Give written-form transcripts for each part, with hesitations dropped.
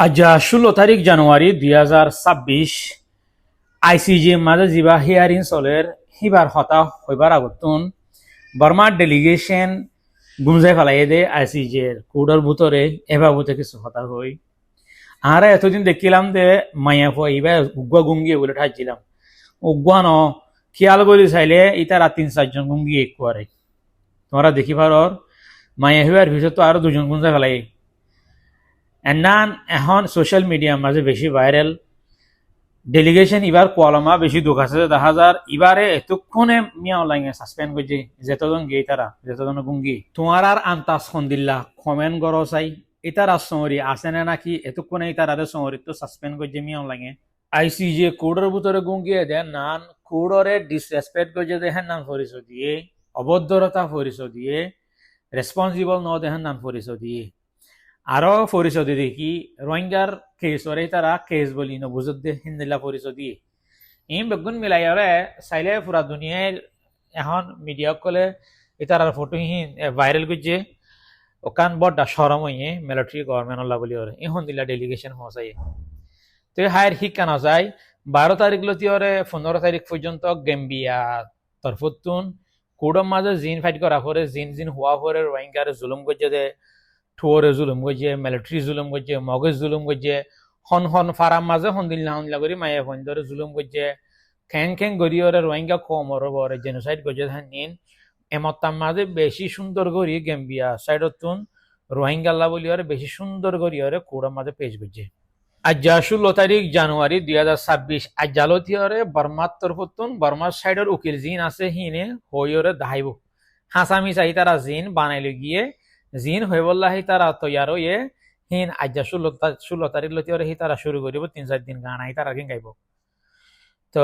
আজ 16 তারিখ জানুয়ারি 2026 আইসিজে মাঝে যা হিয়ারিং চলের সিবার হতা হইবার আগতুন বর্মার ডেলিগেশন গুমজাই ফেলাই দে আইসিজের কোডর ভিতরে এভাবে কিছু হতা হই আর এতদিন দেখিলাম যে মাইয়া ফুয়া এবার উগুয়া গুঙ্গিয়ে বলে ঠাইছিলাম উগুয়া ন খেয়াল করে চাইলে ইতারা 3-4 জন গুঙ্গিয়ে করে তোমরা দেখি পারর মাইয়া হইবার ভিতর তো আরো 2 জন গুমজাই ফেলাই এন্নান এখন সোশ্যাল মিডিয়ার মাঝে বেশি ভাইরাল ডেলিগেশন এবার কোয়ালামা বেশি দুঃখ আছে দেখা যার এবারে এতক্ষণে মিয়া অনলাইনে সাসপেন্ড করছে যেতজন গিয়ে তারা যেতজন গুঙ্গি তোমার আর আন্তাজ খন্দিল্লা কমেন্ট করো চাই ইতার সমরি আছে না নাকি এতক্ষণে ইতার আরে সমরি তো সাসপেন্ড করছে মিয়া অনলাইনে আইসিজে কোডের ভিতরে গুঙ্গিয়ে দেন নান কোডরে ডিসরেসপেক্ট করছে দেখেন নাম পরিচয় দিয়ে অভদ্রতা পরিচয় দিয়ে রেসপন্সিবল ন দেখেন নাম পরিচয় দিয়ে আরো পরিচয় দেখি রোহিঙ্গার কেস ওরে তারা কেস বলি নবুজত দে হিন্দিলা পরিচয় দিয়ে ইম বেগুন মিলাই ওরে চাইলে পুরা দুনিয়ার এখন মিডিয়া কলে এটার ফটো হিন ভাইরাল করছে ওখান বড় সরম হইয়ে মিলিটারি গভর্নমেন্ট ওলা বলি ওরে এখন দিলা ডেলিগেশন হসাই তো হায়ার শিক্ষা না যায় 12 তারিখ লতি ওরে 15 তারিখ পর্যন্ত গেম্বিয়া তরফতুন কুড়ম মাঝে জিন ফাইট করা পরে জিন হওয়া পরে রোহিঙ্গার জুলুম করছে দে ঠুয়রে জুলুম করছে মিলিটারি জুলুম করছে মগজ জুলুম করছে হন ফারাম মাঝে হন্দিল্লা করি মায়ে ফোন ধরে জুলুম করছে খ্যাং গড়ি ওরে রোহিঙ্গা কম ওরে জেনোসাইড করছে নিন এমতার মাঝে বেশি সুন্দর করি গেম্বিয়া সাইডতুন রোহিঙ্গাল্লা বলি ওরে বেশি সুন্দর করি ওরে কুড়ার মাঝে পেশ করছে আজ 16 তারিখ জানুয়ারি 2026 আজ জালতি ওরে বর্মার তরফতুন বর্মার সাইডের উকিল জিন আছে হিনে হই ওরে দাহাইব হাসামি চাই তারা জিন বানাইলে গিয়ে জিন হয়ে বললা হি তারা তৈয়ার হয়ে হিন আজ 16 তারিখ লতি ওরে হি তারা শুরু করিব 3-4 দিন গান আই তারা গাইব তো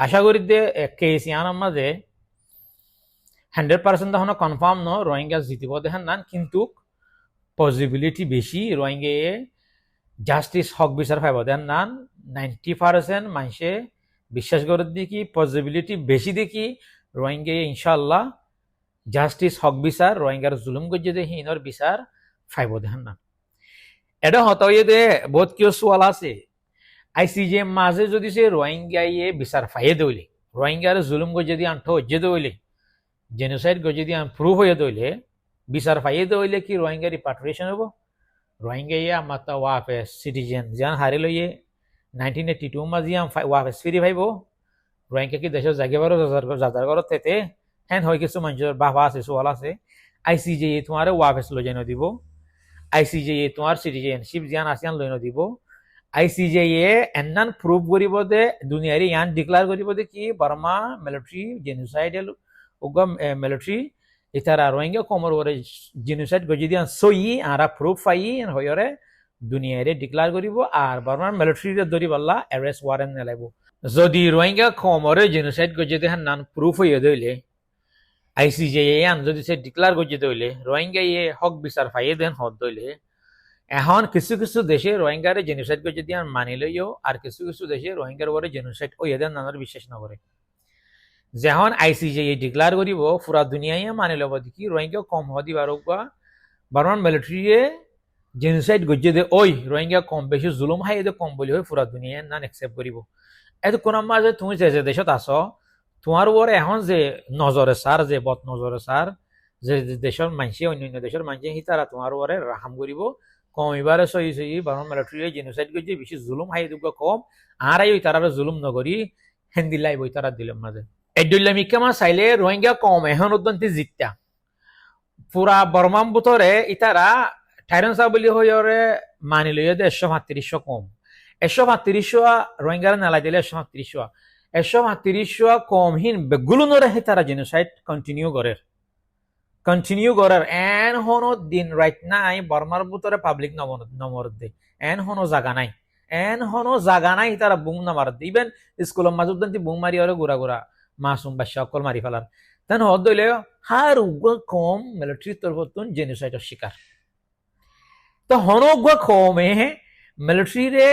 আশা করি যে কেস ইয়ানোর মাঝে 100% তখন কনফার্ম ন রোহিঙ্গা জিতিব দেখেন না কিন্তু পসিবিলিটি বেশি রোহিঙ্গা জাস্টিস হক বিচার পাইব দেন না 90% মানুষে বিশ্বাস করে দেখি পসিবিলিটি বেশি দেখি রোহিঙ্গা ইনশাল্লাহ জাস্টিস হক বিচার রোহিঙ্গার জুলুম করছে যে হিনর বিচার পাইব দেখেন না এটা হত দে বহুত কিয় সোয়াল আছে আইসিজে মাঝে যদি সে রোহিঙ্গাইয়ে বিচার পাইয়ে দইলে রোহিঙ্গার জুলুম করছে দিয়ে আন্ঠ হজ্জে দইলে জেনোসাইড করছে দিয়ে প্রুফ হয়ে দইলে বিচার পাইয়ে দইলে কি রোহিঙ্গা রিপাট্রিয়েশন হবো রোহিঙ্গা মাতা ওয়াফেস সিটিজেন যান হারে লইয়ে 1982 মাঝে ওয়াফেস ফিরি ভাইব রোহিঙ্গা কি দেশের জাগেবারও যাজার করত তেতে হ্যাঁ হয় কিছু মানুষের বাবা আছে সোয়াল আছে আইসিজে তোমার ওয়াফেস লই যেন দিব আইসিজে তোমার সিটিজেনশিপ জিয়ান আসিয়ান লই দিব আইসিজে এন্নান প্রুফ করিব দে দুনিয়ারে ইয়ান ডিক্লার করিব দে কি বর্মা মিলিটারি জেনোসাইডাল উগা মিলিটারি ইতারা রোহিঙ্গা কমর ওরে জেনোসাইড গজি দিয়ান সই আরা প্রুফ পাই হয়রে দুনিয়ারে ডিক্লার করিব আর বর্মার মিলিটারিরে ধরি বল্লা অ্যারেস্ট ওয়ারেন্ট নেলাইব যদি রোহিঙ্গা কমরে জেনোসাইড গজি দেহান নান প্রুফ হইয়া দইলে আইসিজে আন যদি সে ডিক্লার গজি দইলে রোহিঙ্গা হক বিচার পাইয়ে দেন হদ দইলে এখন কিছু দেশে রোহিঙ্গারে জেনোসাইড গজি দিয়ান মানি লইও আর কিছু দেশে রোহিঙ্গার ওরে জেনোসাইড ওই দেন নানার বিশ্বাস নকরে যখন আইসিজে ডিক্লার করিব পুরা দুনিয়ায় মানি লব দেখি রোহিঙ্গা কম হদি বারোগা বর্মান মিলিটারিয়ে জেনোসাইড গজ্জে দে ওই রোহিঙ্গা কম বেশি জুলুম হাই দে কম বলি হয় পুরা দুনিয়ায় নান একসেপ্ট করিব এত কোন মাঝে তুমি যে দেশত আস তোমার ওরে এখন যে নজরে সার যে বদ নজরে সার যে দেশের মানুষে অন্যান্য দেশের মানুষে হি তারা তোমার ওরে রাহাম করিব কম এবারে সহি বর্মান মিলিটারিয়ে জেনোসাইড গজ্জে বেশি জুলুম হাই দুগা কম আর ওই তারা জুলুম নগরি হেন্দিলাই বই তারা দিলাম মাঝে এডুল্লামিকামা চাইলে রোহিঙ্গা কম এখন উদ্যন্তি জিততা পুরা বর্মাম বুতরে ইতারা ঠাইরনসা বলি হইরে মানি লইয়া দে 135 কম 135 রোহিঙ্গার নালাই দিলে 135 কম হিন বেগুলুনরে হে তারা জেনোসাইড কন্টিনিউ করার এন হনো দিন রাইট নাই বর্মার বুতরে পাবলিক নমর দে এন হনো জাগা নাই তারা বুং নামার দে ইভেন স্কুলের মাঝে উদ্যন্তি বুং মারি ওরে গুড়া মাসুম বাচ্চা অকল মারি ফেলার তেন হদ দইলে হার উগ্র কম মিলিটারি তরফতুন জেনোসাইডের শিকার তো হন উগ্র কমে মিলিটারিরে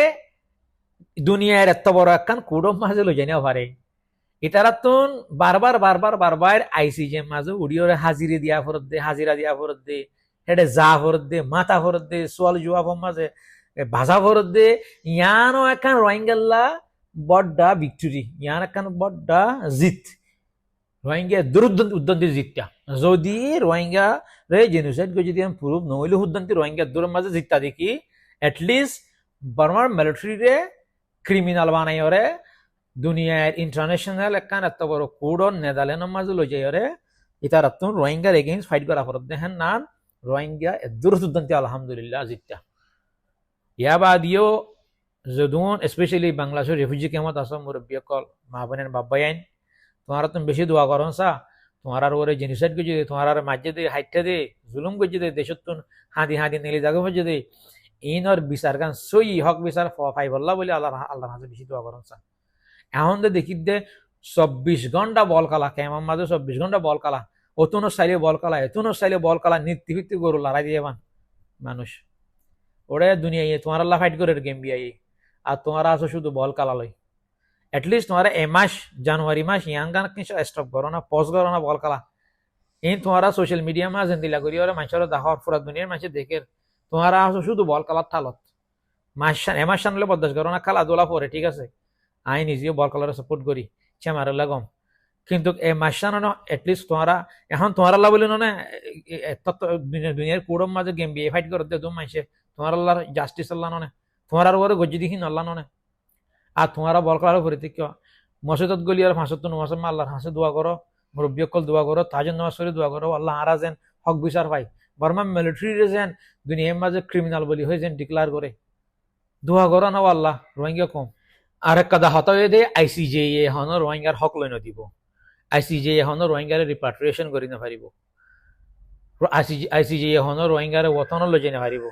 দুনিয়ার এত বড় একখান কুড়ম মাঝে লই জানিও পারে ইতারাতুন বারবার আইসিজে মাঝে উড়িওরে হাজিরা দিয়া ফরত দে হেডে যা ফরত দে মাথা ফরত দে সোয়াল জবাব মাঝে ভাষা ফরত দে ইয়ানো একান রোহিঙ্গাল্লা বড্ডা ভিক্টরি ইয়ান একান বড্ডা জিত রোহিঙ্গা দুরুদ্দন্ত উদ্দন্তি জিতটা যদি রোহিঙ্গা রে জেনোসাইড করে যদি আমি প্রুভ নহইলে উদ্দন্তি রোহিঙ্গা দূরের মাঝে জিতটা দেখি এটলিস্ট বর্মার মিলিটারি রে ক্রিমিনাল বানাই ওরে দুনিয়ার ইন্টারন্যাশনাল একখান এত বড় কোডর নেদারল্যান্ডের মাঝে লই যাই ওরে এটা রাতুন রোহিঙ্গার এগেইনস্ট ফাইট করা ফরত দেখেন নান রোহিঙ্গা দুরুদ্দন্তি আলহামদুলিল্লাহ জিতটা ইয়া বাদিও যদুন স্পেশালি বাংলাদেশের রেফিউজি কেমত আসো মুরব্বিয়কল মা বোনের বাব্বাইন তোমারা তুমি বেশি দোয়া করন সা তোমার ওরে জেনোসাইড করছে তোমার মাঝে দে হাইটটা দে জুলুম করছে দে দেশত তুন হাঁদি হাঁদি নেলি জাগো হচ্ছে দে ইনর বিচার গান সই হক বিচার ফাই বললা বলে আল্লাহ আল্লাহর হাতে বেশি দোয়া করন সা এখন দে দেখি দে 24 ঘন্টা বল কালা কেমন মাঝে 24 ঘন্টা বল কালা অতুনো সাইলে বল কালা এতুনো সাইলে বল কালা নিত্য ভিত্তি গরু লড়াই দিয়ে মানুষ ওরে দুনিয়া তোমার আল্লাহ ফাইট করে গেম বিয়াই আর তোমারা আছো শুধু বল কালা লই এটলিস্ট তোমারা এ মাস জানুয়ারি মাস ইয়ান গান কিছু স্টপ করো না পজ করো না বল কালা ইন তোমারা সোশ্যাল মিডিয়া মাঝ দিলা করি ওরা মানুষের দেখার পুরা দুনিয়ার মানুষের দেখে তোমারা আছো শুধু বল কালার থালত এ মাস সানলে বদাস করো না খালা দোলা পরে ঠিক আছে আই নিজেও বল কালার সাপোর্ট করি চেমার লাগম কিন্তু এ মাস সানো এটলিস্ট তোমারা এখন তোমার আল্লাহ বলি না দুনিয়ার কুড়ম মাঝে গেম বিয়ে ফাইট করতে তুমি মানুষে তোমার আল্লাহর জাস্টিস আল্লাহ ননে তোমার আর ওরে গজ্জি দেখি আল্লাহ ননে আর তোমারা বল করার উপরে কিয় মসজিদত গলি আর ফাঁসত নমাজ আল্লাহর হাসে দোয়া করো মুরব্বী অকল দোয়া করো তাজন নামাজ করে দোয়া করো আল্লাহ আরা যেন হক বিচার পাই বর্মা মিলিটারি যেন দুনিয়ার মাঝে ক্রিমিনাল বলি হয়ে যেন ডিক্লার করে দোয়া করো না আল্লাহ রোহিঙ্গা কম আর এক কথা হতা হয়ে দে আইসিজে এখন রোহিঙ্গার হক লৈ নদিব আইসিজে এখন রোহিঙ্গারে রিপাট্রিয়েশন কৰি নাপারিব আইসিজে এখন রোহিঙ্গারে ওতনত লৈ যাই নাপারিব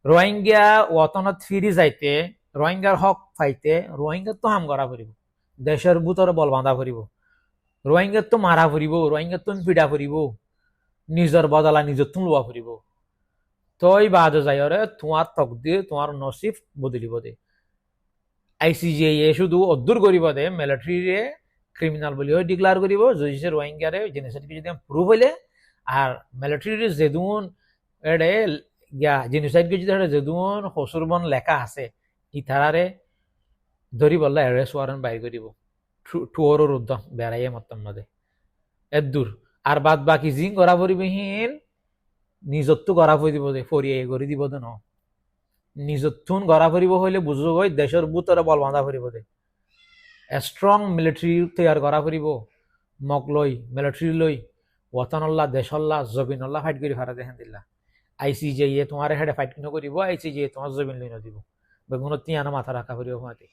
রোহিঙ্গা ওতনত ফিরি যাইতে রোহিঙ্গার হক পাইতে রোহিঙ্গার তো হাম করা ফুরিব দেশের বুতরে বল বাঁধা ফুরিব রোহিঙ্গার তো মারা ফুরিব রোহিঙ্গার তো পিডা ফুরিব নিজের বদলা নিজের তো লোয়া ফুরিব তই বাদ যাই তোমার তকদির তোমার নসিব বদলিব দে আইসিজে শুধু অদ্দূর করিব দে মিলিটারিরে ক্রিমিনাল বলি ডিক্লার করিব যদি সে রোহিঙ্গারে জেনোসাইড যদি প্রুভ হইলে আর মিলিটারিরে যেদুন এডে জেনোসাইড যদি যেদুন হসুরবন লেখা আছে ইতারারে ধরি বললা এরেস্ট ওয়ারেন্ট বাইর করিব টুয়রর উদ্যম বেড়াইয়ে মতম নদে এর দূর আর বাদ বাকি জিং করা পরিবহীন নিজত্ব করা পরি দিব দে ফরিয়ে করে দিব দে ন নিজত্তুন গড়া ফুরিব হইলে বুঝো গই দেশের বুতরে বল বাঁধা ফুরিব দে স্ট্রং মিলিটারি তৈয়ার করা ফুরিব মক লই মিলিটারি লই ওয়াতানল্লাহ দেশল্লাহ জবিনল্লাহ ফাইট করি ফারা দেখেন দিল্লা আইসিজে তোমার হেডে ফাইট নকরিব আইসিজে তোমার জবিন লই নদিব বেগুনত তিয়ানো মাথা রাখা ফুরিব মাতি